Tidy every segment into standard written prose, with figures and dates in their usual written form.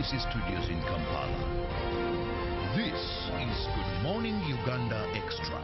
BBC studios in Kampala. This is Good Morning Uganda Extra.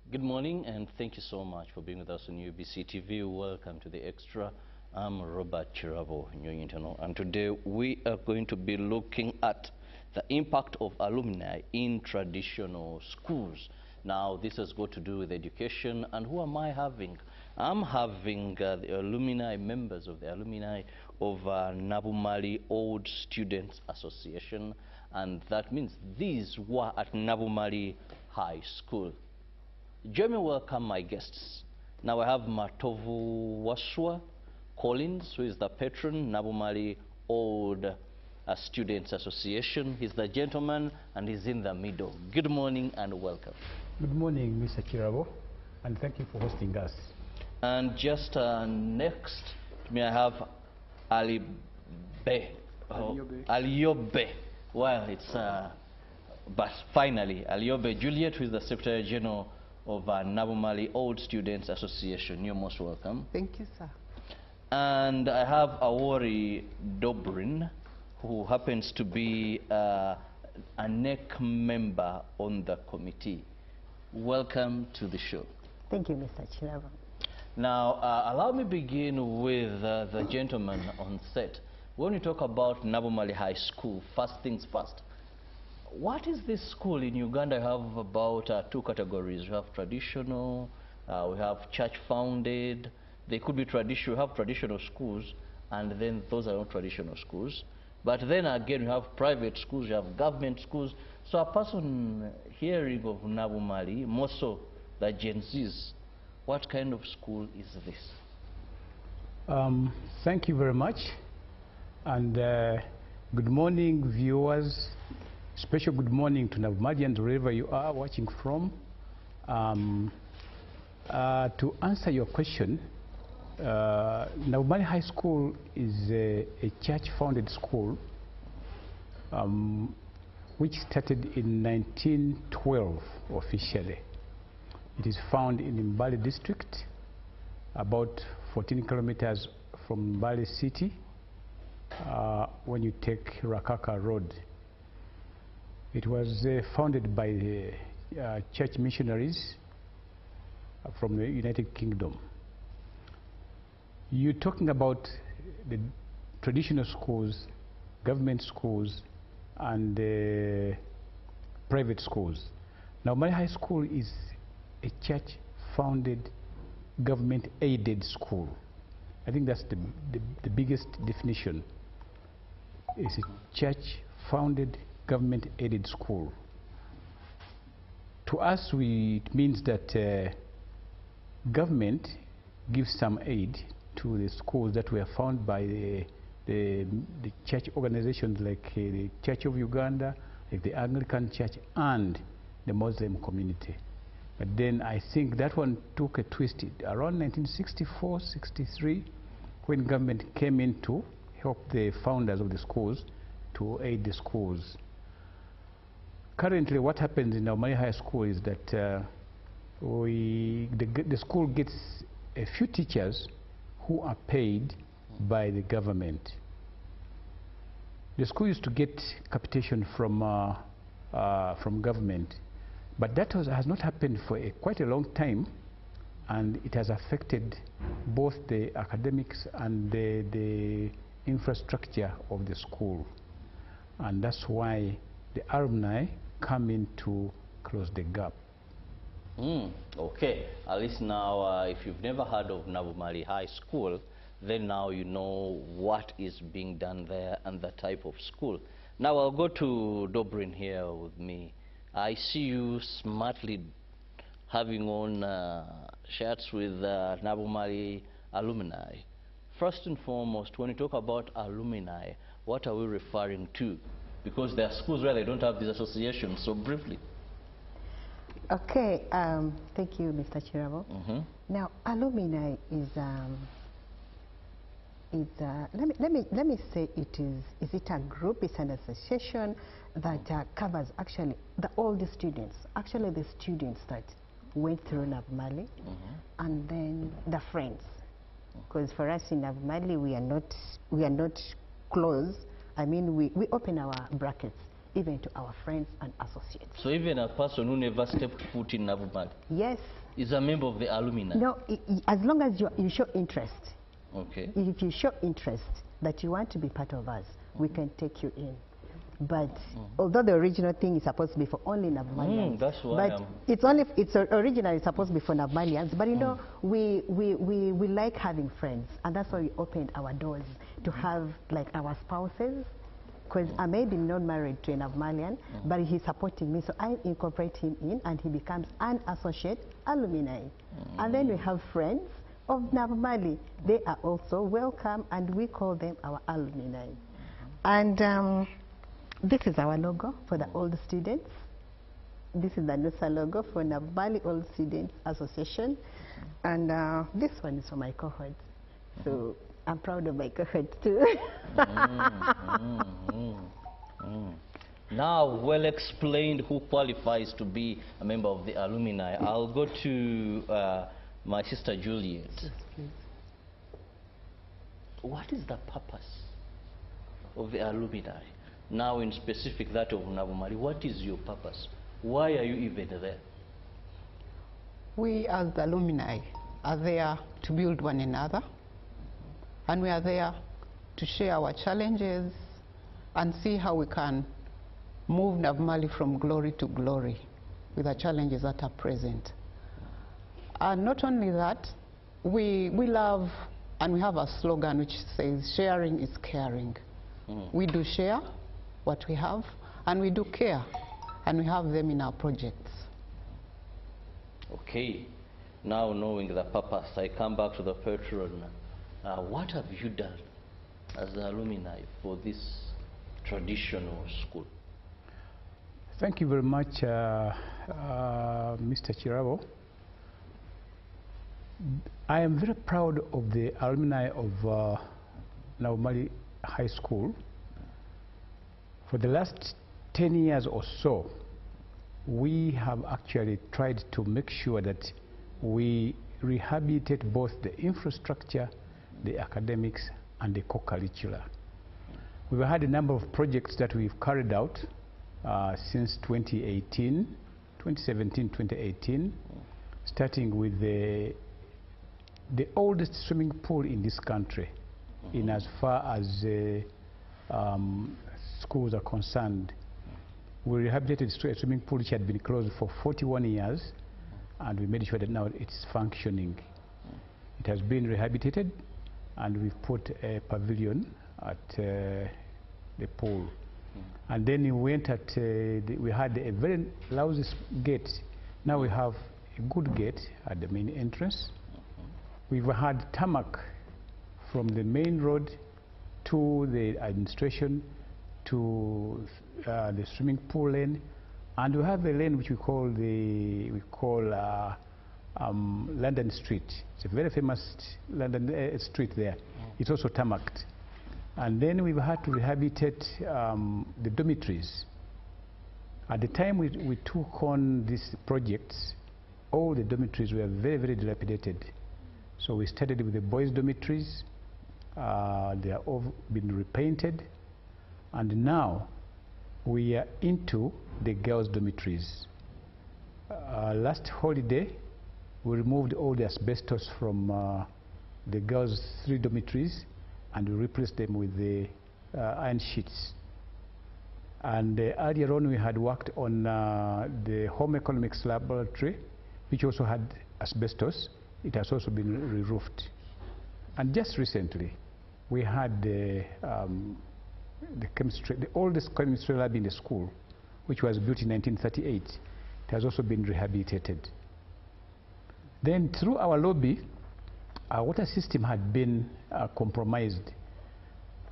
Good morning and thank you so much for being with us on UBC TV. Welcome to the Extra. I'm Robert Chirabo, New Internal, and today we are going to be looking at the impact of alumni in traditional schools. Now this has got to do with education, and who am I having? I'm having the alumni, members of the alumni of Nabumali Old Students Association, and that means these were at Nabumali High School. Join me, welcome my guests. Now I have Matovu Waswa Collins, who is the patron, Nabumali Old Students Association. He's the gentleman and he's in the middle. Good morning and welcome. Good morning, Mr. Chirabo, and thank you for hosting us. And just next, may I have Alibe. Aliobe. Well, it's, but finally, Aliobe Juliet, who is the Secretary General of Nabumali Old Students Association. You're most welcome. Thank you, sir. And I have Awori Dobrin, who happens to be a NEC member on the committee. Welcome to the show. Thank you, Mr. Chirabo. Now, allow me begin with the gentleman on set. When we talk about Nabumali High School, first things first. What is this school in Uganda? You have about two categories. You have traditional, we have church-founded. They could be traditional. You have traditional schools, and then those are not traditional schools. But then again, you have private schools, you have government schools. So a person hearing of Nabumali, more so the Gen Zs, what kind of school is this? Thank you very much. And good morning, viewers. Special good morning to Nabumalians, wherever you are watching from. To answer your question, Nabumali High School is a church-founded school which started in 1912 officially. It is found in Mbale district, about 14 kilometers from Mbale city when you take Rakaka Road. It was founded by the church missionaries from the United Kingdom. You're talking about the traditional schools, government schools, and private schools. Now, my high school is a church-founded, government-aided school. I think that's the biggest definition. It's a church-founded, government-aided school. To us, it means that government gives some aid to the schools that were founded by the church organizations like the Church of Uganda, like the Anglican Church, and the Muslim community. But then I think that one took a twist around 1964, 63, when government came in to help the founders of the schools to aid the schools. Currently, what happens in Nabumali High School is that the school gets a few teachers who are paid by the government. The school used to get capitation from government, but that has not happened for quite a long time, and it has affected both the academics and the infrastructure of the school, and that's why the alumni come in to close the gap. Okay, at least now if you've never heard of Nabumali High School, then now you know what is being done there and the type of school. Now I'll go to Dobrin here with me. I see you smartly having on shirts with Nabumali alumni. First and foremost, when you talk about alumni, what are we referring to? Because there are schools where they don't have these associations, so briefly. Okay, thank you, Mr. Chirabo. Now, alumni is let me say it is it a group? It's an association that covers actually all the students, actually the students that went through Navmali, and then the friends. Because for us in Navmali, we are not close. I mean, we open our brackets even to our friends and associates. So even a person who never stepped foot in Navmali? Yes. Is a member of the alumni? No, as long as you show interest. Okay. If you show interest that you want to be part of us, we can take you in. But although the original thing is supposed to be for only Navmalians, that's why but it's originally supposed to be for Navmalians. But you know, we like having friends, and that's why we opened our doors to have like our spouses. Because I may be not married to a Navmalian, but he's supporting me, so I incorporate him in, and he becomes an associate alumni. And then we have friends of Navmali. They are also welcome, and we call them our alumni. And this is our logo for the old students. This is the NUSA logo for Navmali Old Students Association. And this one is for my cohort. So I'm proud of my cohort too. Now, well explained who qualifies to be a member of the alumni. I'll go to my sister Juliet. Yes, please. What is the purpose of the alumni? Now, in specific that of Navmali, what is your purpose? Why are you even there? We as the alumni are there to build one another, and we are there to share our challenges and see how we can move Navmali from glory to glory with the challenges that are present. And not only that, we love, and we have a slogan which says sharing is caring. We do share what we have, and we do care, and we have them in our projects. Okay, now knowing the purpose, I come back to the patron. What have you done as an alumni for this traditional school? Thank you very much, Mr. Chirabo. I am very proud of the alumni of Navmali High School. For the last 10 years or so, we have actually tried to make sure that we rehabilitate both the infrastructure, the academics, and the co-curricular. We've had a number of projects that we've carried out since 2017, 2018, starting with the oldest swimming pool in this country, in as far as schools are concerned. We rehabilitated a swimming pool which had been closed for 41 years, and we made sure that now it's functioning. It has been rehabilitated, and we've put a pavilion at the pool. And then we went at, we had a very lousy gate. Now we have a good gate at the main entrance. We've had tarmac from the main road to the administration to the swimming pool lane, and we have a lane which we call London Street. It's a very famous London street there. It's also tarmacked. And then we've had to rehabilitate the dormitories. At the time we took on these projects, all the dormitories were very, very dilapidated. So we started with the boys' dormitories. They are all been repainted. And now we are into the girls' dormitories. Last holiday, we removed all the asbestos from the girls' 3 dormitories, and we replaced them with the iron sheets. And earlier on, we had worked on the home economics laboratory, which also had asbestos. It has also been re-roofed. And just recently, we had the oldest chemistry lab in the school, which was built in 1938. It has also been rehabilitated. Then through our lobby, our water system had been compromised.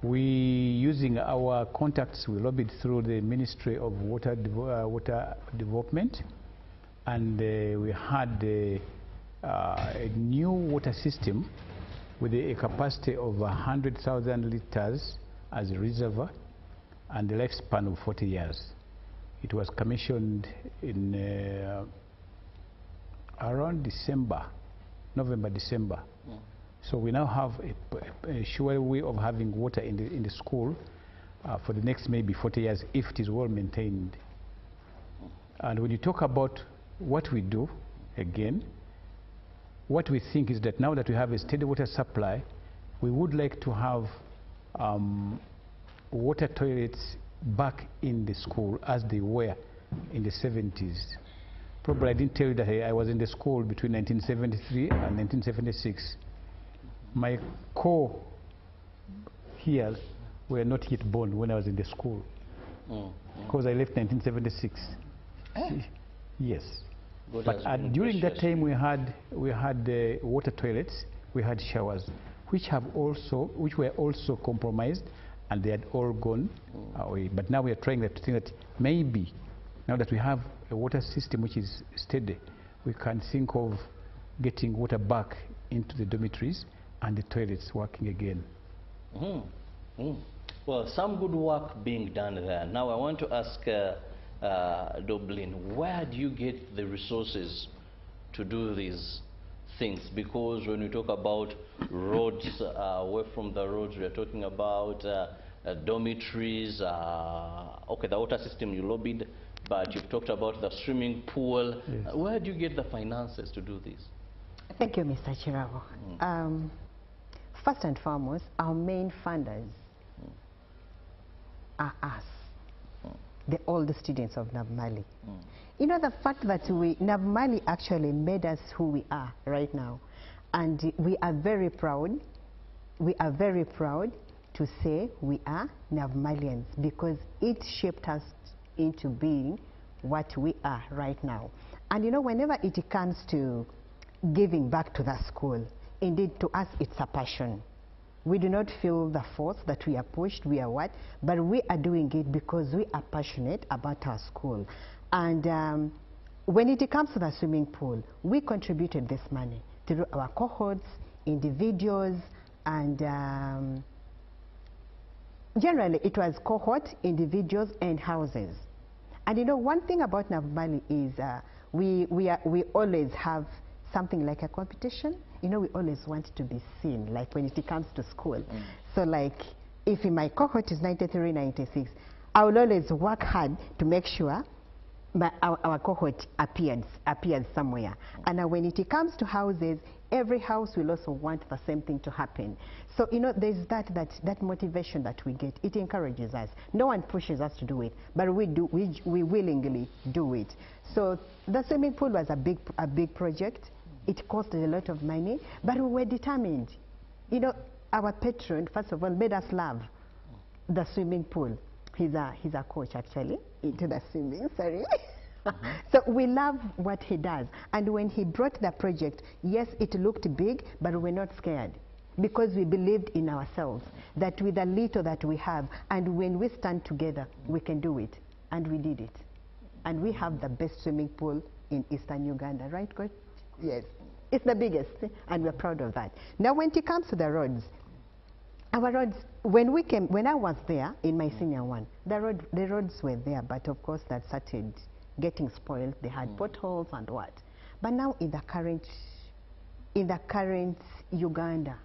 We, using our contacts, we lobbied through the Ministry of Water Development, and we had a new water system with a capacity of 100,000 liters as a reservoir and the lifespan of 40 years. It was commissioned in around December, November, December. So we now have a sure way of having water in the school for the next maybe 40 years if it is well maintained. And when you talk about what we do, again, what we think is that now that we have a steady water supply, we would like to have water toilets back in the school as they were in the 70s. Probably I didn't tell you that I was in the school between 1973 and 1976. My co-peers were not yet born when I was in the school, because I left 1976. Yes. But during that time we had water toilets, we had showers, which were also compromised, and they had all gone away. But now we are trying to think that maybe now that we have a water system which is steady, we can think of getting water back into the dormitories and the toilets working again. Well, some good work being done there. Now I want to ask Dublin, where do you get the resources to do these things? Because when we talk about roads, away from the roads, we are talking about dormitories. Okay, the water system you lobbied, but you've talked about the swimming pool. Yes. Where do you get the finances to do this? Thank you, Mr. Chiravo. First and foremost, our main funders are us, all the students of Navmali. You know, the fact that Navmali actually made us who we are right now, and we are very proud. We are very proud to say we are Navmalians, because it shaped us into being what we are right now. And you know, whenever it comes to giving back to the school, indeed to us it's a passion. We do not feel the force that we are pushed, we are what, but we are doing it because we are passionate about our school. And when it comes to the swimming pool, we contributed this money through our cohorts, individuals, and generally it was cohort, individuals, and houses. And you know, one thing about Navmali is we always have something like a competition. You know, we always want to be seen, like when it comes to school. So like, if in my cohort is 93, 96, I will always work hard to make sure our cohort appears somewhere. And when it comes to houses, every house will also want the same thing to happen. So, you know, there's that motivation that we get. It encourages us. No one pushes us to do it, but we willingly do it. So the swimming pool was a big project. It cost a lot of money, but we were determined. You know, our patron, first of all, made us love the swimming pool. He's a coach, actually, into the swimming, sorry. So we love what he does. And when he brought the project, yes, it looked big, but we're not scared, because we believed in ourselves, that with the little that we have, and when we stand together, we can do it. And we did it. And we have the best swimming pool in Eastern Uganda, right, Coach? Yes. It's the biggest, and we're proud of that. Now, when it comes to the roads, our roads, when I was there in my senior one, the roads were there, but of course that started getting spoiled. They had potholes and what. But now in the current Uganda,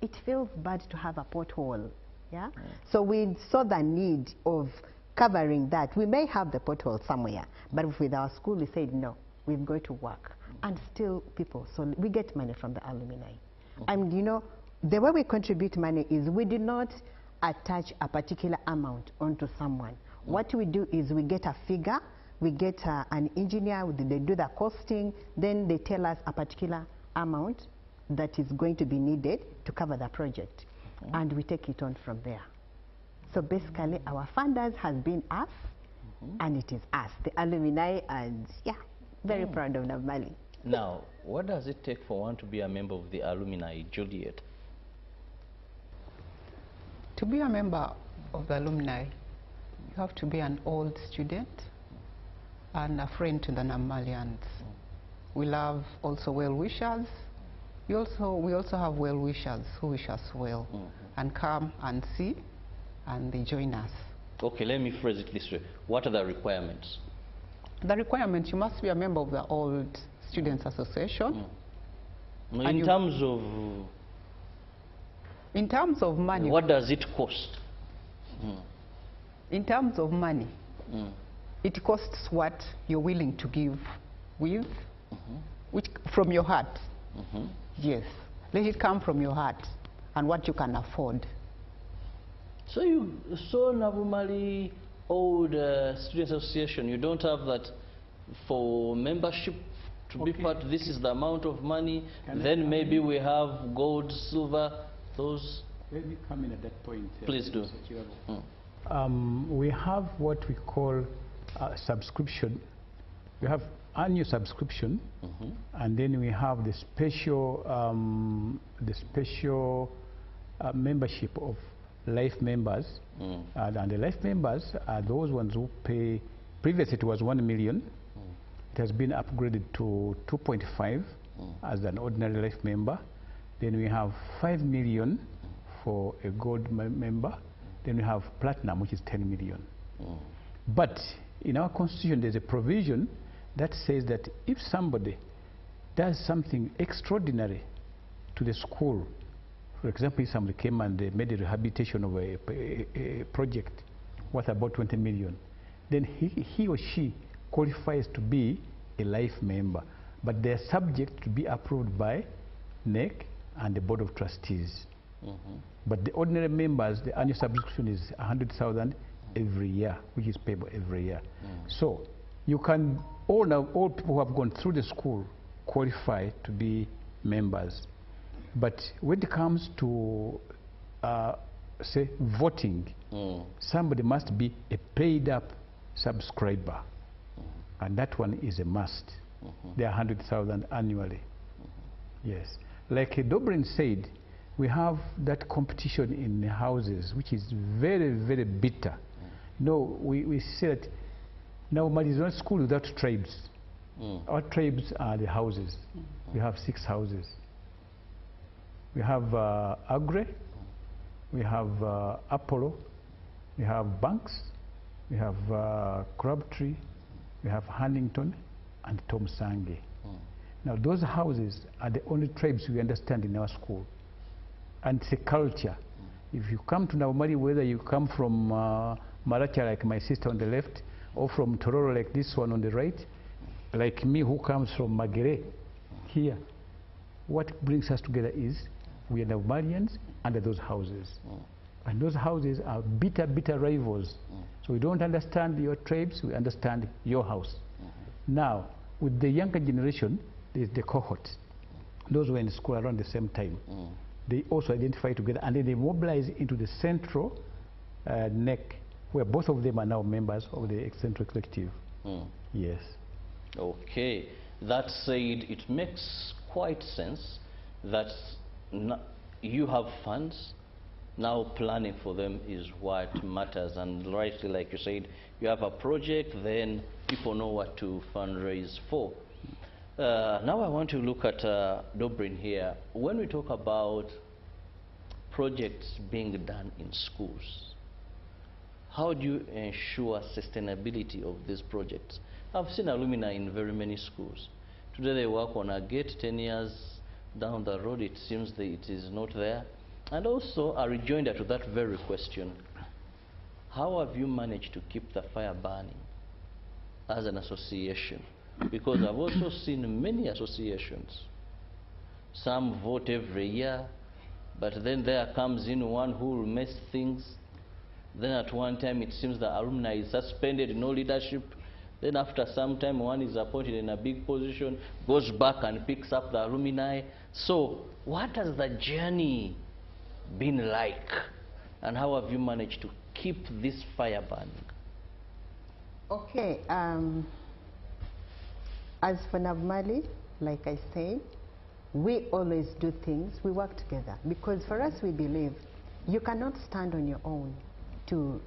it feels bad to have a pothole. Yeah? So we saw the need of covering that. We may have the pothole somewhere, but with our school we said no, we've got to work. And still people, so we get money from the alumni. And you know, the way we contribute money is we do not attach a particular amount onto someone. What we do is we get a figure, we get an engineer, they do the costing, then they tell us a particular amount that is going to be needed to cover the project. And we take it on from there. So basically our funders has been us, and it is us, the alumni, and yeah, very proud of Navmali. Now, what does it take for one to be a member of the alumni, Juliet? To be a member of the alumni, you have to be an old student and a friend to the Navmalians. We love also well-wishers We also have well-wishers who wish us well and come and see, and they join us. Okay, let me phrase it this way. What are the requirements? The requirement, you must be a member of the Old Students Association. In terms of... In terms of money. What does it cost? In terms of money, it costs what you're willing to give with, which from your heart. Yes. Let it come from your heart and what you can afford. So Navumali Old Students Association, you don't have that for membership to be part, this is the amount of money, then maybe we have gold, silver, those. Let me come in at that point. Please do. We have what we call subscription. We have annual subscription, and then we have the special membership of life members. And the life members are those ones who pay. Previously it was 1 million. It has been upgraded to 2.5 as an ordinary life member. Then we have 5 million for a gold member. Then we have platinum, which is 10 million. But in our constitution, there's a provision that says that if somebody does something extraordinary to the school, for example, if somebody came and they made a rehabilitation of a project worth about 20 million, then he or she qualifies to be a life member. But they're subject to be approved by NEC and the Board of Trustees. But the ordinary members, the annual subscription is 100,000 every year, which is payable every year. So you can, all people who have gone through the school qualify to be members. But when it comes to, say, voting, somebody must be a paid up subscriber. And that one is a must. They are 100,000 annually. Yes. Like Dobrin said, we have that competition in the houses, which is very, very bitter. You know, we say that now Mali is not a school without tribes. Our tribes are the houses. We have 6 houses. We have Agre, we have Apollo, we have Banks, we have Crabtree, we have Huntington, and Tom Sange. Now those houses are the only tribes we understand in our school. And it's a culture. If you come to Naumari, whether you come from Maracha like my sister on the left, or from Tororo like this one on the right, like me who comes from Magere here, what brings us together is we are Naumarians under those houses. And those houses are bitter, bitter rivals. So we don't understand your tribes, we understand your house. Now, with the younger generation, there's the cohort. Those who were in school around the same time. They also identify together, and then they mobilize into the central NEC, where both of them are now members of the central executive. Yes. Okay. That said, it makes quite sense that you have funds. Now planning for them is what matters, and rightly, like you said, you have a project, then people know what to fundraise for. Now I want to look at Dobrin here. When we talk about projects being done in schools, how do you ensure sustainability of these projects? I've seen alumni in very many schools. Today they work on a gate, 10 years down the road it seems that it is not there. And also a rejoinder to that very question, how have you managed to keep the fire burning as an association? Because I've also seen many associations. Some vote every year, but then there comes in one who will mess things. Then at one time it seems the alumni is suspended, no leadership. Then after some time one is appointed in a big position, goes back and picks up the alumni. So what has the journey been like? And how have you managed to keep this fire burning? Okay. As for Navmali, like I say, we always do things, we work together. Because for us, we believe you cannot stand on your own to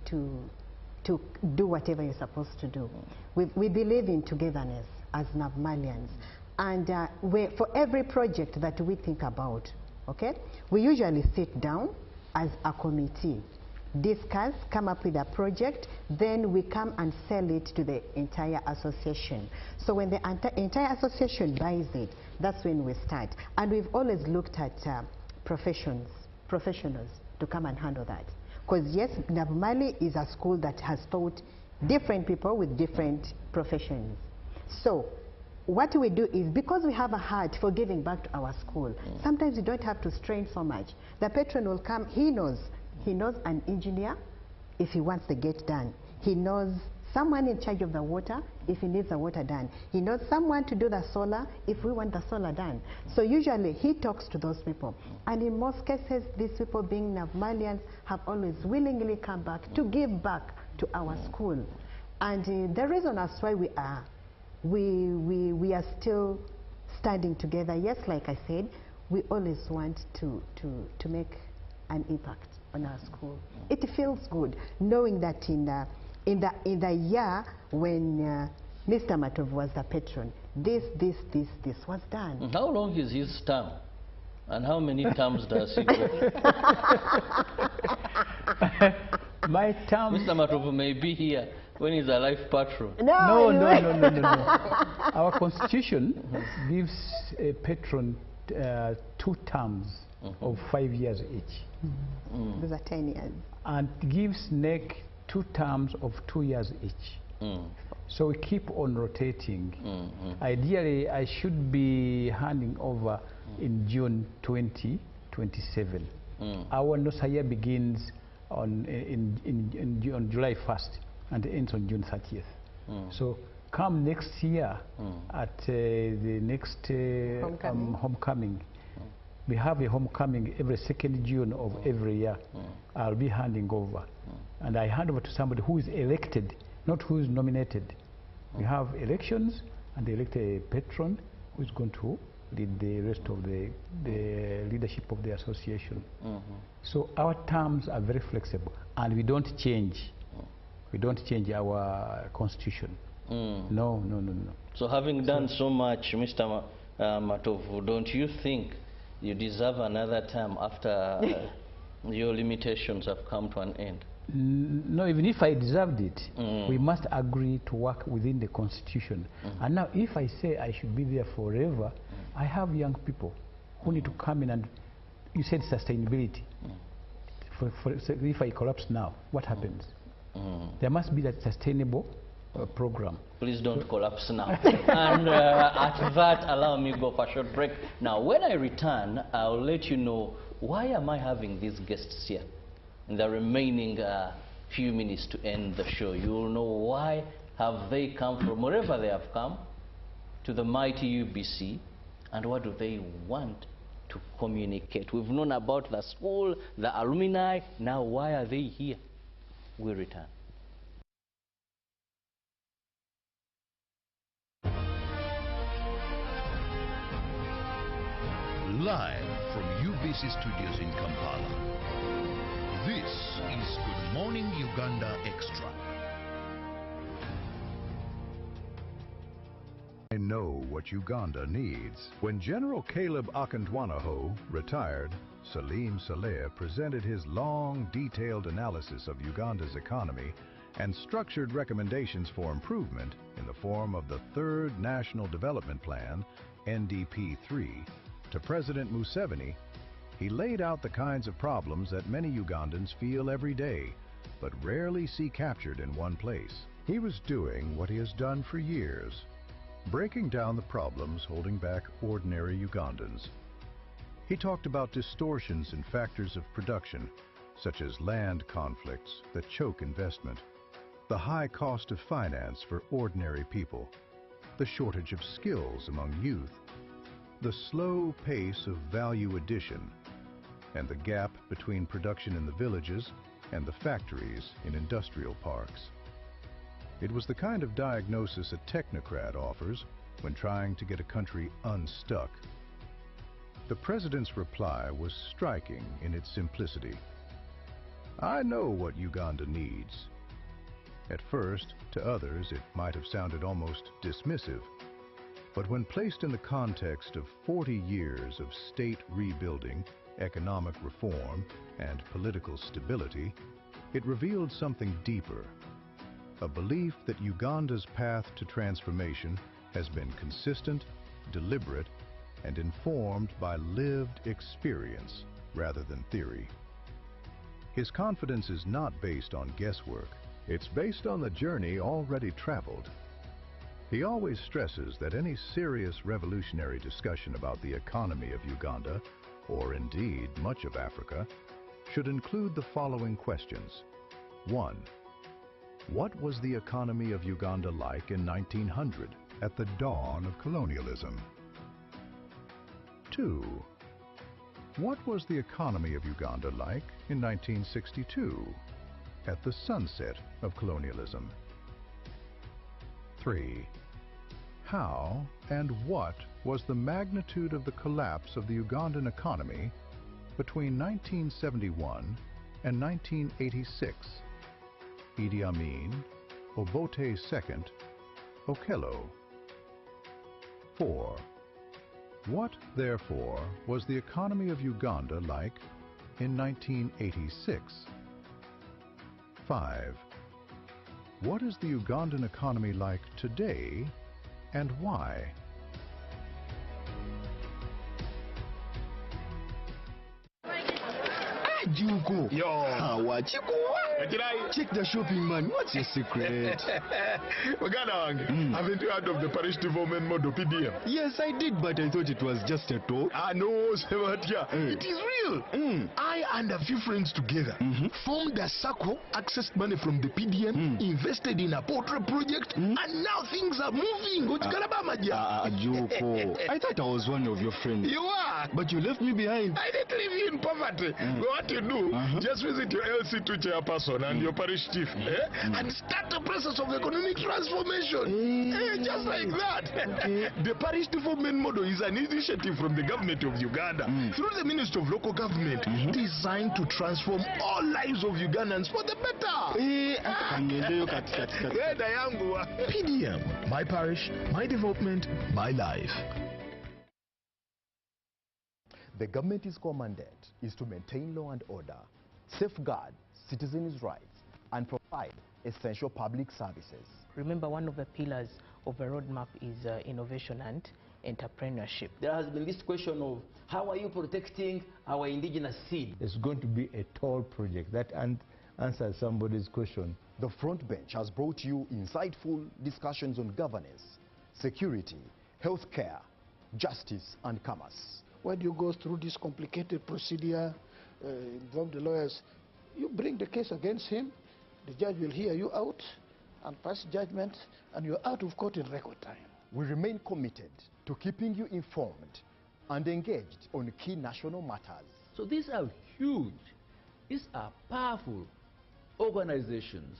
do whatever you're supposed to do. We believe in togetherness as Navmalians. And for every project that we think about, okay, we usually sit down as a committee, discuss, come up with a project, then we come and sell it to the entire association. So when the entire association buys it, that's when we start. And we've always looked at professionals to come and handle that. Because yes, Navumali is a school that has taught different people with different professions. So what we do is, because we have a heart for giving back to our school, sometimes you don't have to strain so much. The patron will come, he knows an engineer if he wants the gate done. He knows someone in charge of the water if he needs the water done. He knows someone to do the solar if we want the solar done. So usually he talks to those people. And in most cases, these people, being Navmalians, have always willingly come back to give back to our school. And the reason as why we are still standing together, yes, like I said, we always want to make an impact on our school. It feels good knowing that in the year when Mr. Matov was the patron, this was done. How long is his term? And how many terms does he go? My term... Mr. Matov may be here when he's a life patron. No. Our constitution gives a patron 2 terms of 5 years each. Those are 10 years. And gives NEC 2 terms of 2 years each. So we keep on rotating. Ideally, I should be handing over in June 2027. Our NOSA year begins on July 1st and ends on June 30th. So come next year at the next homecoming. We have a homecoming every 2nd June of every year. I'll be handing over. And I hand over to somebody who is elected, not who is nominated. We have elections, and they elect a patron who is going to lead the rest of the leadership of the association. So our terms are very flexible, and we don't change. We don't change our constitution. No. So having done so much, Mr. Matov, don't you think you deserve another term after your limitations have come to an end? No, even if I deserved it, we must agree to work within the constitution. And now if I say I should be there forever, I have young people who need to come in, and you said sustainability. So if I collapse now, what happens? There must be that sustainable program. Please don't collapse now. And at that, allow me to go for a short break. Now, when I return, I'll let you know why am I having these guests here in the remaining few minutes to end the show. You'll know why have they come from wherever they have come to the mighty UBC, and what do they want to communicate. We've known about the school, the alumni. Now, why are they here? We return. Live from UBC Studios in Kampala. This is Good Morning Uganda Extra. I know what Uganda needs. When General Caleb Akantwanaho retired, Salim Saleh presented his long, detailed analysis of Uganda's economy and structured recommendations for improvement in the form of the Third National Development Plan, NDP-3, to President Museveni. He laid out the kinds of problems that many Ugandans feel every day, but rarely see captured in one place. He was doing what he has done for years, breaking down the problems holding back ordinary Ugandans. He talked about distortions in factors of production, such as land conflicts that choke investment, the high cost of finance for ordinary people, the shortage of skills among youth, the slow pace of value addition, and the gap between production in the villages and the factories in industrial parks. It was the kind of diagnosis a technocrat offers when trying to get a country unstuck. The president's reply was striking in its simplicity. I know what Uganda needs. At first, to others, it might have sounded almost dismissive. But when placed in the context of 40 years of state rebuilding, economic reform, and political stability, it revealed something deeper. A belief that Uganda's path to transformation has been consistent, deliberate, and informed by lived experience rather than theory. His confidence is not based on guesswork. It's based on the journey already traveled. He always stresses that any serious revolutionary discussion about the economy of Uganda, or indeed much of Africa, should include the following questions. 1. What was the economy of Uganda like in 1900, at the dawn of colonialism? 2. What was the economy of Uganda like in 1962, at the sunset of colonialism? 3. How and what was the magnitude of the collapse of the Ugandan economy between 1971 and 1986? Idi Amin, Obote II, Okello. 4. What, therefore, was the economy of Uganda like in 1986? 5. What is the Ugandan economy like today, and why? Juko. Yo. Check the shopping, man. What's your secret? Haven't you heard of the parish development model PDM? Yes, I did, but I thought it was just a talk. No, Sebatia. It is real. I and a few friends together formed a circle, accessed money from the PDM, invested in a portrait project, and now things are moving. Juko. I thought I was one of your friends. You are. But you left me behind. I didn't leave you in poverty. What you do, just visit your LC2 chairperson and your parish chief and start the process of economic transformation. Just like that. The parish development model is an initiative from the government of Uganda through the Ministry of Local Government designed to transform all lives of Ugandans for the better. PDM, my parish, my development, my life. The government's core mandate is to maintain law and order, safeguard citizens' rights, and provide essential public services. Remember, one of the pillars of the roadmap is innovation and entrepreneurship. There has been this question of how are you protecting our indigenous seed? It's going to be a tall project that answers somebody's question. The front bench has brought you insightful discussions on governance, security, healthcare, justice, and commerce. When you go through this complicated procedure, involve the lawyers, you bring the case against him, the judge will hear you out and pass judgment, and you're out of court in record time. We remain committed to keeping you informed and engaged on key national matters. So these are huge, these are powerful organizations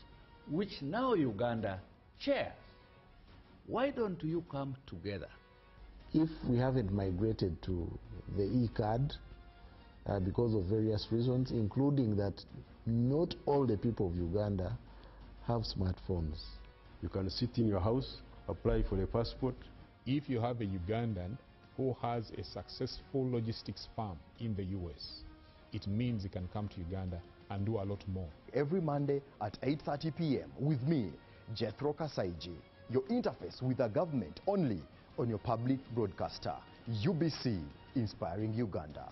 which now Uganda chairs. Why don't you come together? If we haven't migrated to the e-card because of various reasons, including that not all the people of Uganda have smartphones. You can sit in your house, apply for a passport. If you have a Ugandan who has a successful logistics firm in the US, it means he can come to Uganda and do a lot more. Every Monday at 8:30 p.m. with me, Jethro Kasaiji, your interface with the government only on your public broadcaster, UBC, Inspiring Uganda.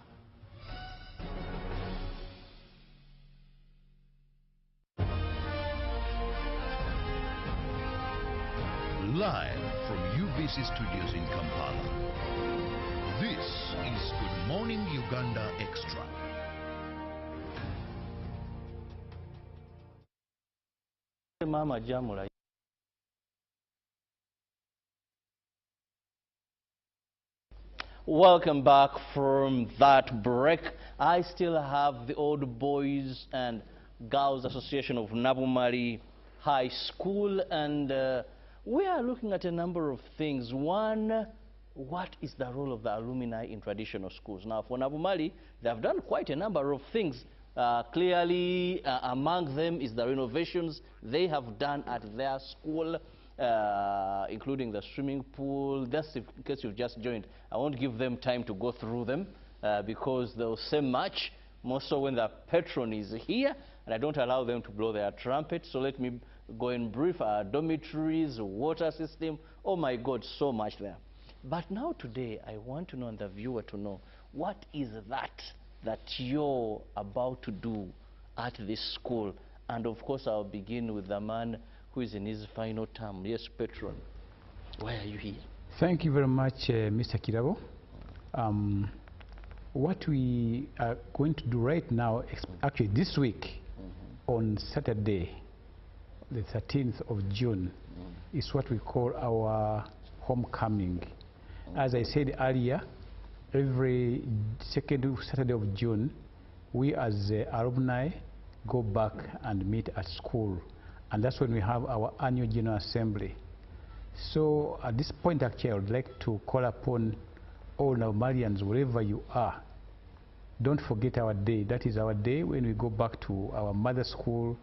Live from UBC Studios in Kampala, this is Good Morning Uganda Extra. Mama Jamula. Welcome back from that break. I still have the Old Boys and Girls Association of Nabumali High School, and we are looking at a number of things. One, what is the role of the alumni in traditional schools? Now, for Nabumali, they have done quite a number of things. Clearly, among them is the renovations they have done at their school. including the swimming pool. That's in case you've just joined. I won't give them time to go through them because they'll say much, more so when the patron is here, and I don't allow them to blow their trumpet. So let me go and brief our dormitories, water system. Oh my God, so much there. But now today, I want to know, and the viewer to know, what is that you're about to do at this school? And of course, I'll begin with the man who is in his final term. Yes, patron, why are you here? Thank you very much, Mr. Kirabo. What we are going to do right now, actually this week, on Saturday, the 13th of June, is what we call our homecoming. As I said earlier, every second Saturday of June, we as alumni go back and meet at school. And that's when we have our annual General Assembly. So at this point, actually, I would like to call upon all Malians, wherever you are, don't forget our day. That is our day when we go back to our mother school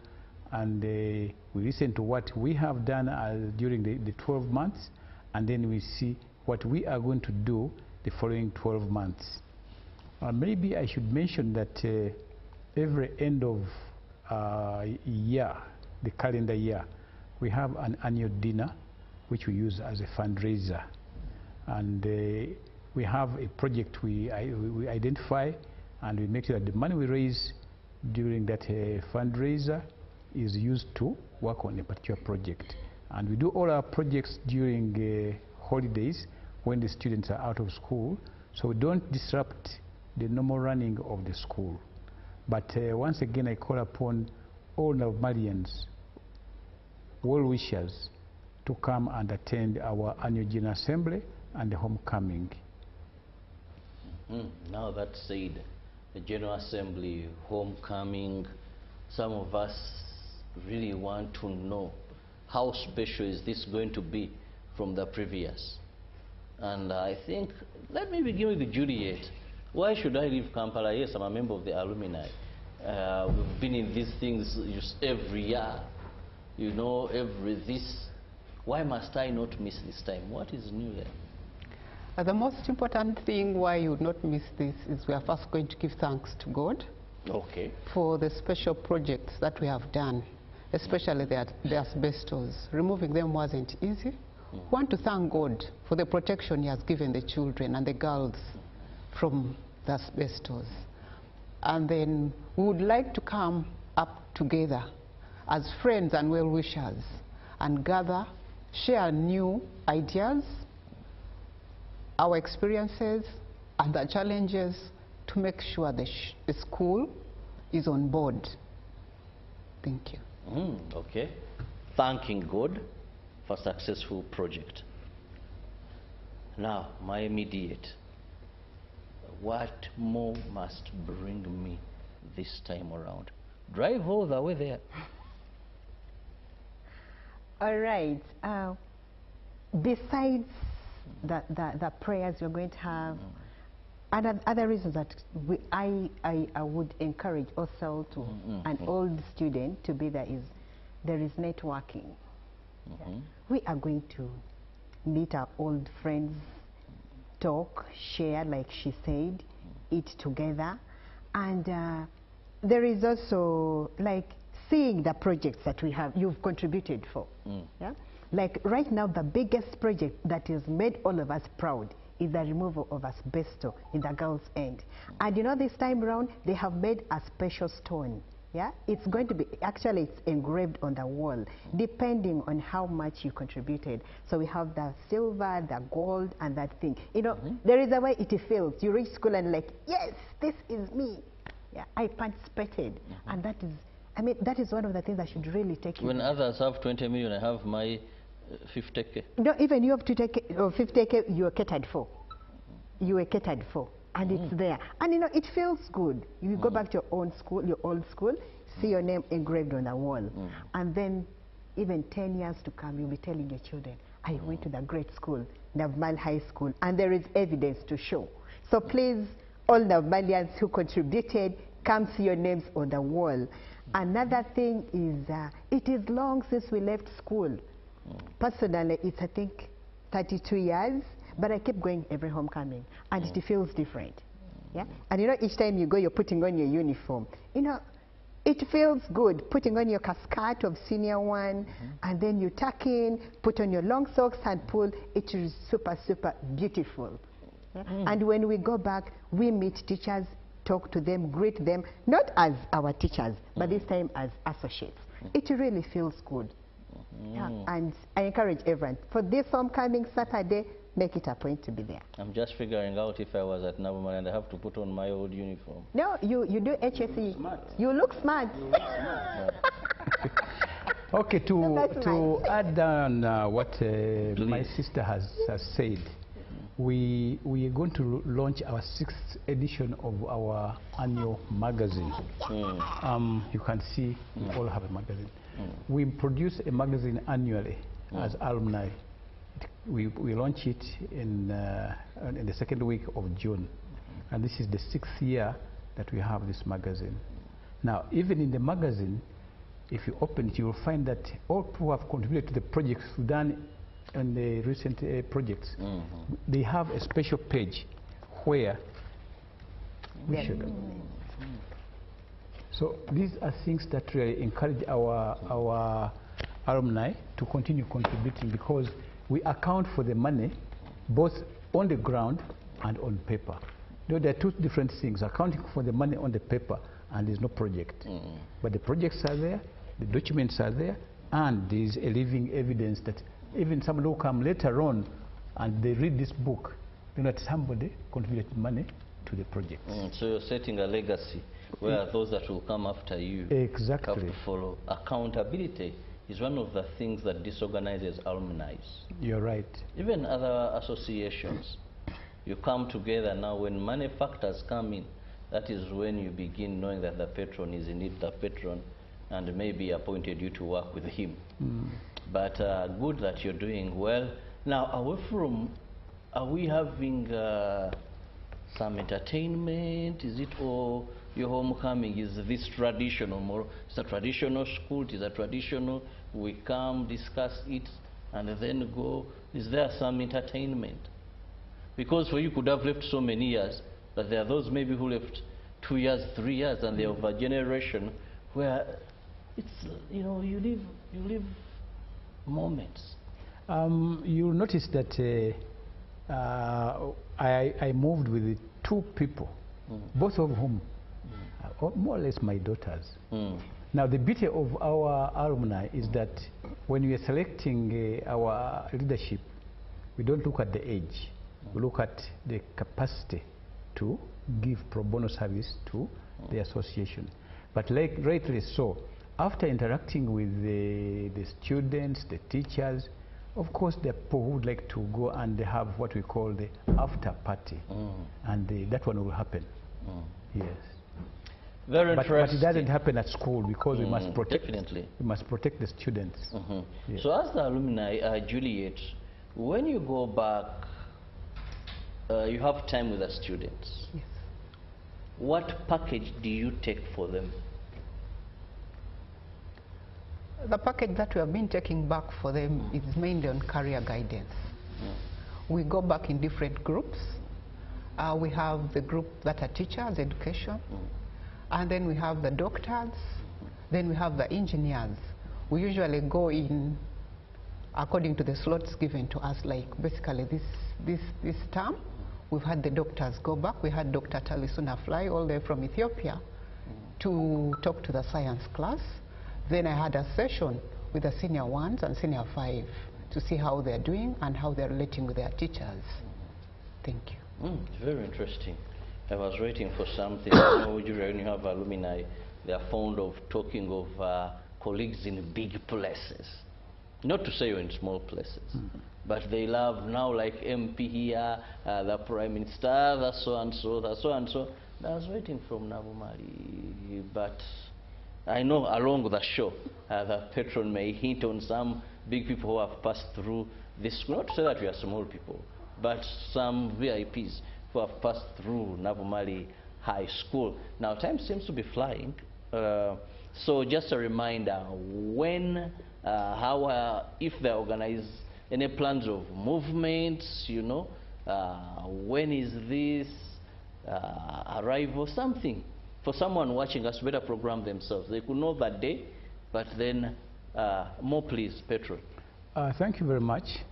and we listen to what we have done during the 12 months, and then we see what we are going to do the following 12 months. Maybe I should mention that every end of year, the calendar year, we have an annual dinner which we use as a fundraiser. And we have a project we identify, and we make sure that the money we raise during that fundraiser is used to work on a particular project. And we do all our projects during holidays when the students are out of school, so we don't disrupt the normal running of the school. But once again, I call upon all Malians, well-wishers, to come and attend our annual General Assembly and the homecoming. Now that said, the General Assembly, homecoming, some of us really want to know how special is this going to be from the previous. And I think, let me begin with Juliet. Why should I leave Kampala? Yes, I'm a member of the alumni. We've been in these things just every year, you know, every this. Why must I not miss this time? What is new there? The most important thing why you would not miss this is we are first going to give thanks to God for the special projects that we have done, especially the asbestos. Removing them wasn't easy. We want to thank God for the protection He has given the children and the girls from the asbestos. And then we would like to come up together as friends and well-wishers and gather, share new ideas, our experiences and the challenges to make sure the school is on board. Thank you. Okay. Thanking God for successful project. Now, my immediate. What more must bring me this time around? Drive all the way there. All right. Besides the prayers you're going to have, and other reasons that I would encourage also to an old student to be there is networking. We are going to meet our old friends, talk, share, like she said, eat together, and there is also like seeing the projects that you've contributed for. Yeah? Like right now, the biggest project that has made all of us proud is the removal of asbestos in the girls' end. And you know, this time around, they have made a special stone. Yeah, it's going to be, actually it's engraved on the wall, depending on how much you contributed. So we have the silver, the gold, and that thing. You know, there is a way it feels. You reach school and like, yes, this is me. Yeah, I participated. And that is, I mean, that is one of the things that should really take you. When others have 20 million, I have my 50K. No, even you have to take 50K, you are catered for. You are catered for. And it's there. And you know, it feels good. You go back to your own school, your old school, see your name engraved on the wall. And then even 10 years to come, you'll be telling your children, I went to the great school, Navmal High School, and there is evidence to show. So please, all Navmalians who contributed, come see your names on the wall. Another thing is, it is long since we left school. Personally, it's I think 32 years, but I keep going every homecoming, and it feels different. Yeah, and you know, each time you go, you're putting on your uniform. You know, it feels good putting on your casket of senior one, and then you tuck in, put on your long socks and pull. It is super, super beautiful. Yeah? And when we go back, we meet teachers, talk to them, greet them, not as our teachers, but this time as associates. It really feels good. Yeah, and I encourage everyone, for this homecoming Saturday, make it a point to be there. I'm just figuring out if I was at Navamali and I have to put on my old uniform. No, you do HSE. You look smart. Okay, to add on what my sister has said, we are going to launch our 6th edition of our annual magazine. You can see we all have a magazine. We produce a magazine annually as alumni. We launch it in the 2nd week of June, and this is the 6th year that we have this magazine. Now, even in the magazine, if you open it, you will find that all people who have contributed to the projects we've done and the recent projects, they have a special page where we should. So these are things that really encourage our alumni to continue contributing, because we account for the money both on the ground and on paper. You know, there are two different things: accounting for the money on the paper, and there's no project. But the projects are there, the documents are there, and there's a living evidence that even someone who come later on and they read this book, you know that somebody contributed money to the project. So you're setting a legacy where those that will come after you have to follow. Accountability is one of the things that disorganizes alumni. You're right. Even other associations, you come together now. When money factors come in, that is when you begin knowing that the patron is indeed the patron and maybe appointed you to work with him. But good that you're doing well. Now, away from, are we having some entertainment? Is it all your homecoming? Is this traditional more? It's a traditional school, it is a traditional, we come, discuss it, and then go. Is there some entertainment? Because for you could have left so many years, but there are those maybe who left 2 years, 3 years, and they're of a generation where it's, you know, you live moments. You'll notice that I moved with 2 people, both of whom are more or less my daughters. Now, the beauty of our alumni is that when we are selecting our leadership, we don't look at the age. We look at the capacity to give pro bono service to the association. But like rightly so, after interacting with the students, the teachers, of course, there are people who would like to go and have what we call the after party, and that one will happen. Yes. Very but interesting. But it doesn't happen at school, because we must protect. Definitely. We must protect the students. Yes. So, as the alumni, Juliet, when you go back, you have time with the students. Yes. What package do you take for them? The package that we have been taking back for them is mainly on career guidance. We go back in different groups. We have the group that are teachers, education, and then we have the doctors, then we have the engineers. We usually go in according to the slots given to us, like basically this term, we've had the doctors go back. We had Dr. Talisuna fly all the way from Ethiopia to talk to the science class. Then I had a session with the senior 1s and senior 5 to see how they're doing and how they're relating with their teachers. Thank you. Very interesting. I was waiting for something. You know, usually when you have alumni, they are fond of talking of colleagues in big places. Not to say you're in small places, but they love now, like MP here, the Prime Minister, the so-and-so, the so-and-so. I was waiting from Navamali, but I know along the show, the patron may hint on some big people who have passed through this school. Not to say that we are small people, but some VIPs who have passed through Navamali High School. Now, time seems to be flying. So just a reminder, when if they organize any plans of movements, you know, when is this arrival, something for someone watching us better program themselves. They could know that day, but then more please, Petro. Thank you very much.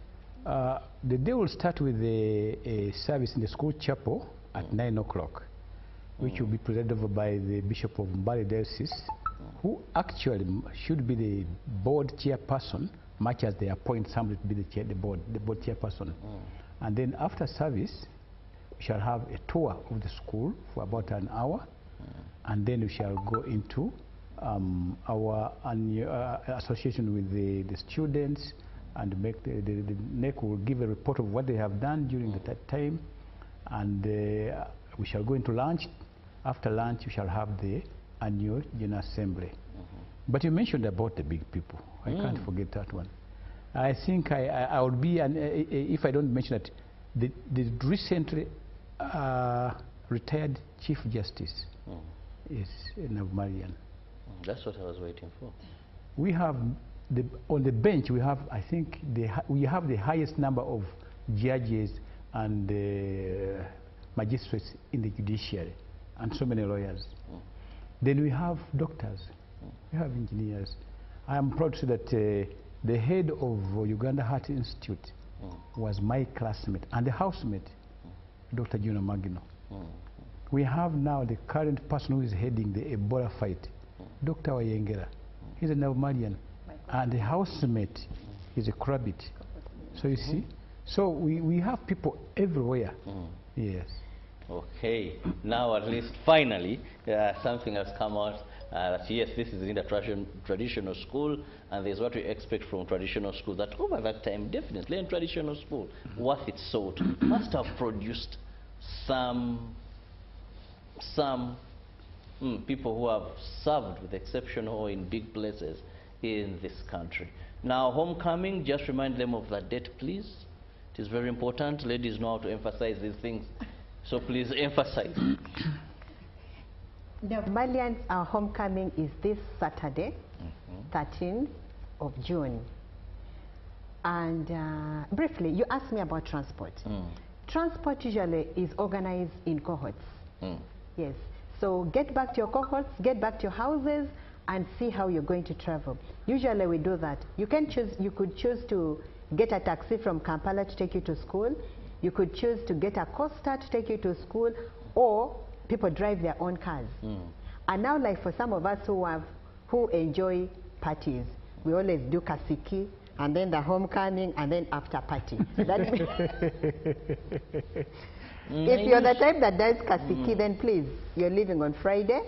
The day will start with a service in the school chapel at 9 o'clock, which will be presided over by the Bishop of Mbale Diocese, who actually should be the board chairperson, much as they appoint somebody to be the board chairperson. And then after service, we shall have a tour of the school for about an hour, and then we shall go into our association with the students, and make the NEC will give a report of what they have done during that time, and we shall go into lunch. After lunch, we shall have the annual General Assembly. But you mentioned about the big people. I can't forget that one. I think I would be, if I don't mention that, the recently retired Chief Justice is Navmarian. That's what I was waiting for. We have, on the bench, we have, I think, we have the highest number of judges and magistrates in the judiciary, and so many lawyers. Then we have doctors, we have engineers. I am proud to say that the head of Uganda Heart Institute was my classmate and the housemate, Dr. Juno Magino. We have now the current person who is heading the Ebola fight, Dr. Wayengera. He's a Navmarian, and the housemate is a Krabit. So you see, so we have people everywhere. Yes. Okay, now at least finally something has come out that yes, this is in the traditional school, and there's what we expect from traditional school, that over that time, definitely in traditional school, worth its salt, must have produced some people who have served with exceptional or in big places in this country. Now, homecoming, just remind them of that date, please. It is very important. Ladies know how to emphasize these things, so please emphasize. The Malians, our homecoming is this Saturday, 13th of June. And briefly, you asked me about transport. Transport usually is organized in cohorts. Yes. So get back to your cohorts, get back to your houses, and see how you're going to travel. Usually we do that. You could choose to get a taxi from Kampala to take you to school. You could choose to get a coaster to take you to school, or people drive their own cars. And now, like for some of us who enjoy parties, we always do kasiki, and then the homecoming, and then after party. If you're the type that does kasiki, then please, you're leaving on Friday.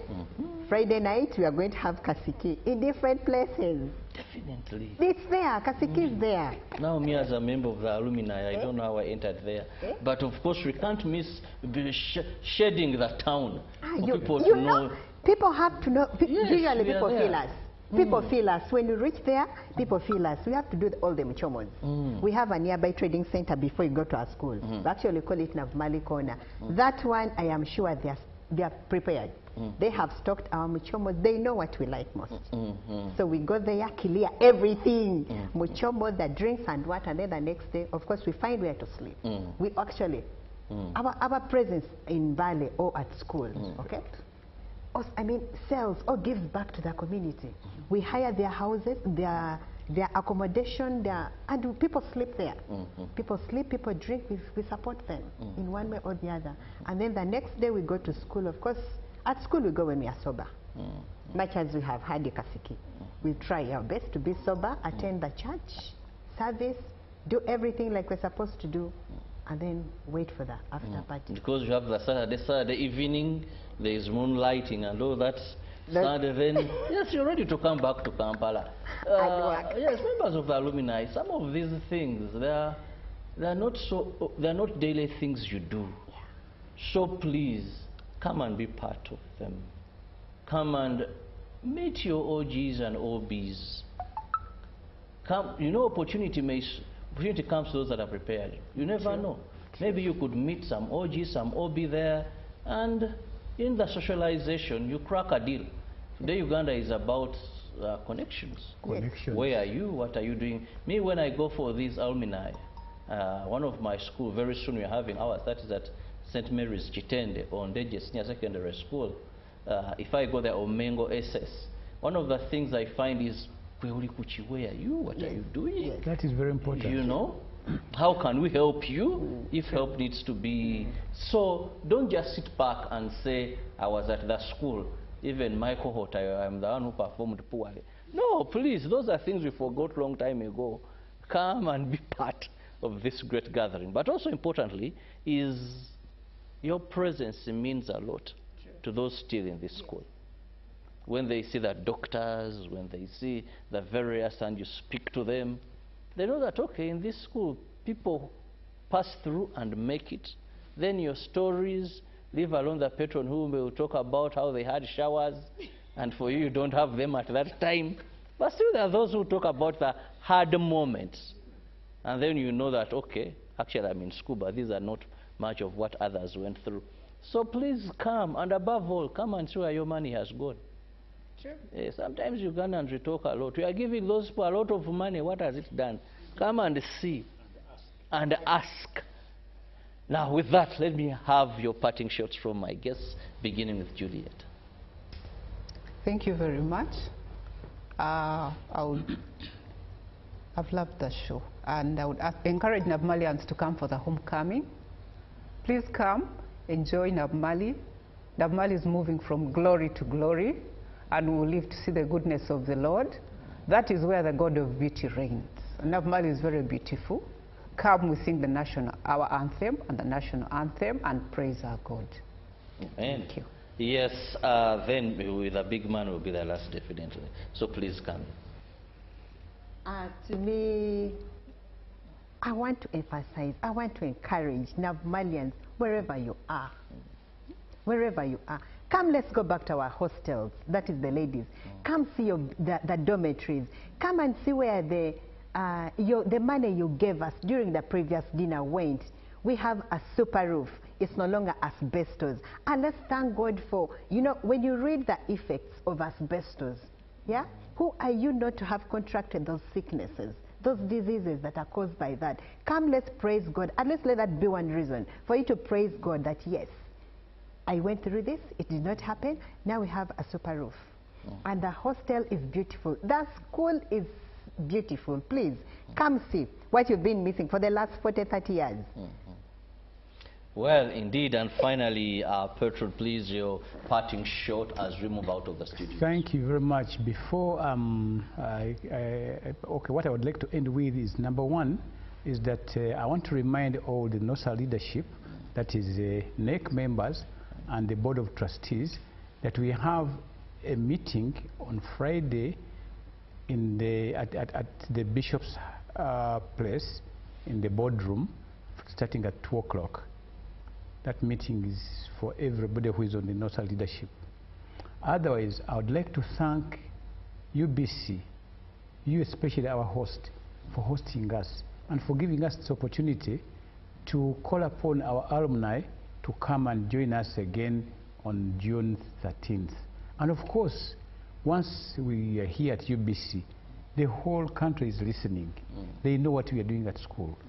Friday night, we are going to have kasiki in different places. Definitely. It's there, kasiki is there. Now, me as a member of the alumni, I don't know how I entered there. But of course, we can't miss shedding the town for people to know. People have to know. Usually people feel us. People feel us. When you reach there, people feel us. We have to do all the mchomos. We have a nearby trading center before you go to our school. We actually call it Navmali Corner. That one, I am sure they are prepared. They have stocked our mchomos. They know what we like most. So we go there, clear everything. Mchomos, the drinks and what, and then the next day, of course, we find where to sleep. We actually, our presence in Valley or at school, okay? I mean, sells or gives back to the community. We hire their houses, their accommodation, and people sleep there. People sleep, people drink, we support them in one way or the other. And then the next day we go to school. Of course, at school we go when we are sober. Much as we have had the kasiki. We try our best to be sober, attend the church service, do everything like we're supposed to do, and then wait for the after party. Because you have the Saturday evening, there is moonlighting and all that. Saturday, then yes, you're ready to come back to Kampala. Yes, members of the alumni, some of these things, they're not daily things you do. So please, come and be part of them. Come and meet your OGs and OBs. Come, you know, opportunity comes to those that are prepared. You never know. Maybe you could meet some OG, some OB there, and in the socialization, you crack a deal. Today, Uganda is about connections. Connections. Where are you? What are you doing? Me, when I go for these alumni, one of my school, very soon we're having ours, that is at St. Mary's Chitende on Deje Senior Secondary School. If I go there on Mengo SS, one of the things I find is, where are you? What are you doing? That is very important. You know? How can we help you if help needs to be? So don't just sit back and say, I was at that school. Even my cohort, I'm the one who performed poorly. No, please, those are things we forgot long time ago. Come and be part of this great gathering. But also importantly is your presence means a lot to those still in this school. When they see the doctors, when they see the various and you speak to them, they know that, okay, in this school, people pass through and make it. Then your stories, leave alone the patron who will talk about how they had showers, and for you don't have them at that time. But still there are those who talk about the hard moments. And then you know that, okay, actually I'm in school, but these are not much of what others went through. So please come, and above all, come and see where your money has gone. Sure. Sometimes Ugandans we talk a lot. We are giving those people a lot of money. What has it done? Come and see and ask. Now with that, let me have your parting shots from my guests, beginning with Juliet. Thank you very much. I've loved the show, and I would encourage Nabmalians to come for the homecoming. Please come, enjoy Nabmali. Nabmali is moving from glory to glory, and we will live to see the goodness of the Lord. That is where the God of beauty reigns. Nabmali is very beautiful. Come, we sing our anthem and the national anthem, and praise our God. Amen. Thank you. Yes, then with a big man will be the last, definitely. So please come. To me, I want to emphasize, I want to encourage Nabmalians, wherever you are. Wherever you are. Come, let's go back to our hostels. That is the ladies. Come see the dormitories. Come and see where the money you gave us during the previous dinner went. We have a super roof. It's no longer asbestos. And let's thank God for, you know, when you read the effects of asbestos, yeah, who are you not to have contracted those sicknesses, those diseases that are caused by that? Come, let's praise God. And let's let that be one reason for you to praise God that, yes, I went through this, it did not happen, now we have a super roof. And the hostel is beautiful. The school is beautiful. Please, come see what you've been missing for the last 40, 30 years. Well, indeed, and finally, Petro, please, your parting shot as we move out of the studio. Thank you very much. Before, okay, what I would like to end with is, number one, is that I want to remind all the NOSA leadership, that is NEC members, and the Board of Trustees, that we have a meeting on Friday at the Bishop's place in the boardroom, starting at 2 o'clock. That meeting is for everybody who is on the NOSA leadership. Otherwise, I would like to thank UBC, you especially our host, for hosting us and for giving us this opportunity to call upon our alumni to come and join us again on June 13th. And of course, once we are here at UBC, the whole country is listening. They know what we are doing at school.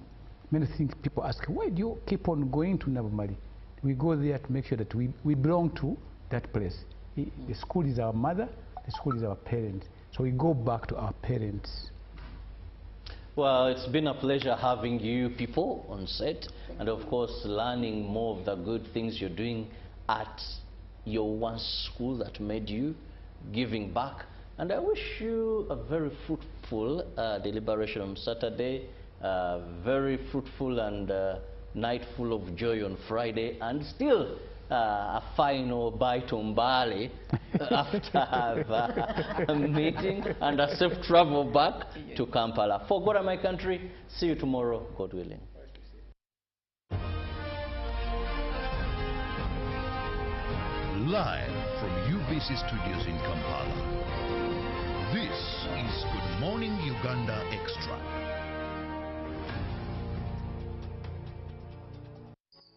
Many things people ask, why do you keep on going to Nabmali? We go there to make sure that we belong to that place. The school is our mother, the school is our parents. So we go back to our parents. Well, it's been a pleasure having you people on set, and of course learning more of the good things you're doing at your one school that made you, giving back. And I wish you a very fruitful deliberation on Saturday, very fruitful and night full of joy on Friday, and still a final bite on Bali after the meeting, and a safe travel back to Kampala. For God and my country, see you tomorrow, God willing. Live from UBC Studios in Kampala, this is Good Morning Uganda Extra.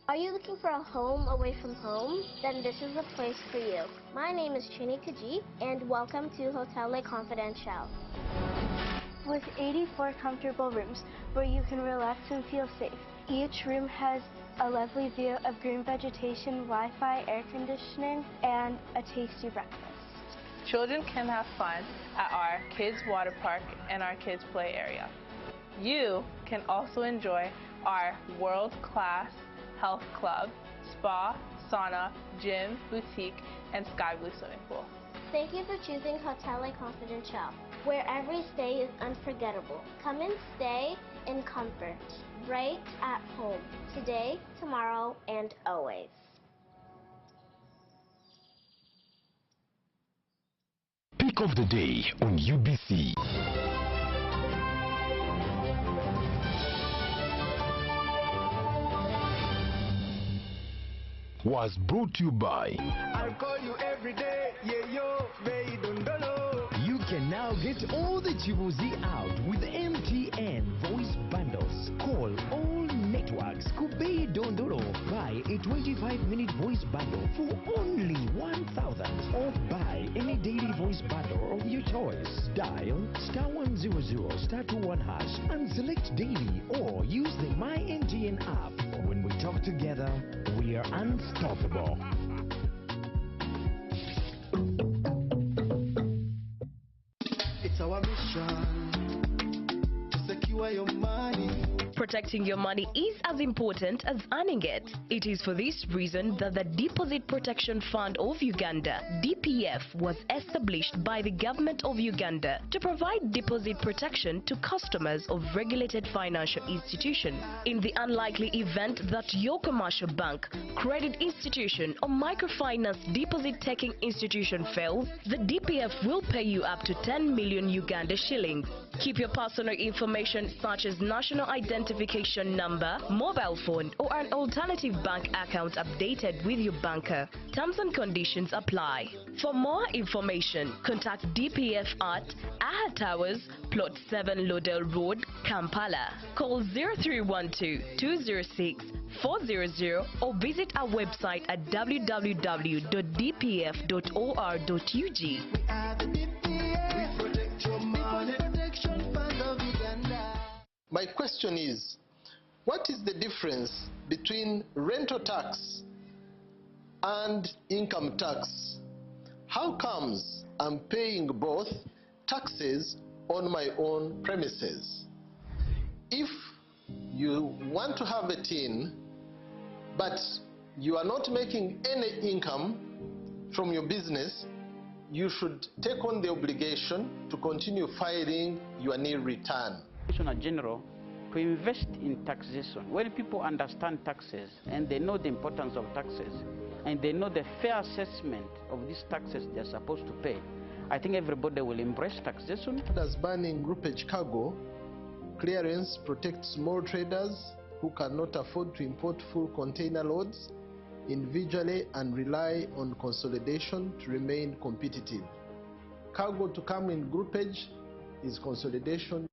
Are you looking for a home away from home? Then this is the place for you. My name is Chini Kaji, and welcome to Hotel Le Confidential. With 84 comfortable rooms where you can relax and feel safe. Each room has a lovely view of green vegetation, Wi-Fi, air conditioning, and a tasty breakfast. Children can have fun at our kids' water park and our kids' play area. You can also enjoy our world-class health club, spa, sauna, gym, boutique, and sky blue swimming pool. Thank you for choosing Hotel Le Confidential, where every stay is unforgettable. Come and stay in comfort, right at home, today, tomorrow, and always. Pick of the day on UBC. Was brought to you by I'll call you every day, yeah yo, baby don't know. You can now get all the Chibuzi out with MTN voice bundles. Call all networks. Kubei Dondoro. Buy a 25-minute voice bundle for only 1,000. Or buy any daily voice bundle of your choice. Dial *100 *21 hash and select daily, or use the My MTN app. When we talk together, we are unstoppable. It's our mission to secure your money. Protecting your money is as important as earning it. It is for this reason that the Deposit Protection Fund of Uganda, DPF, was established by the government of Uganda to provide deposit protection to customers of regulated financial institutions. In the unlikely event that your commercial bank, credit institution, or microfinance deposit-taking institution fails, the DPF will pay you up to 10 million Uganda shillings. Keep your personal information such as national identification number, mobile phone, or an alternative bank account updated with your banker. Terms and conditions apply. For more information, contact DPF at Aha Towers, Plot 7 Lodell Road, Kampala. Call 0312-206-400 or visit our website at www.dpf.or.ug. My question is, what is the difference between rental tax and income tax? How comes I'm paying both taxes on my own premises? If you want to have a tin, but you are not making any income from your business, you should take on the obligation to continue filing your nil return. Commissioner General, to invest in taxation. When people understand taxes and they know the importance of taxes and they know the fair assessment of these taxes they're supposed to pay, I think everybody will embrace taxation. As banning groupage cargo, clearance protects small traders who cannot afford to import full container loads individually and rely on consolidation to remain competitive. Cargo to come in groupage is consolidation.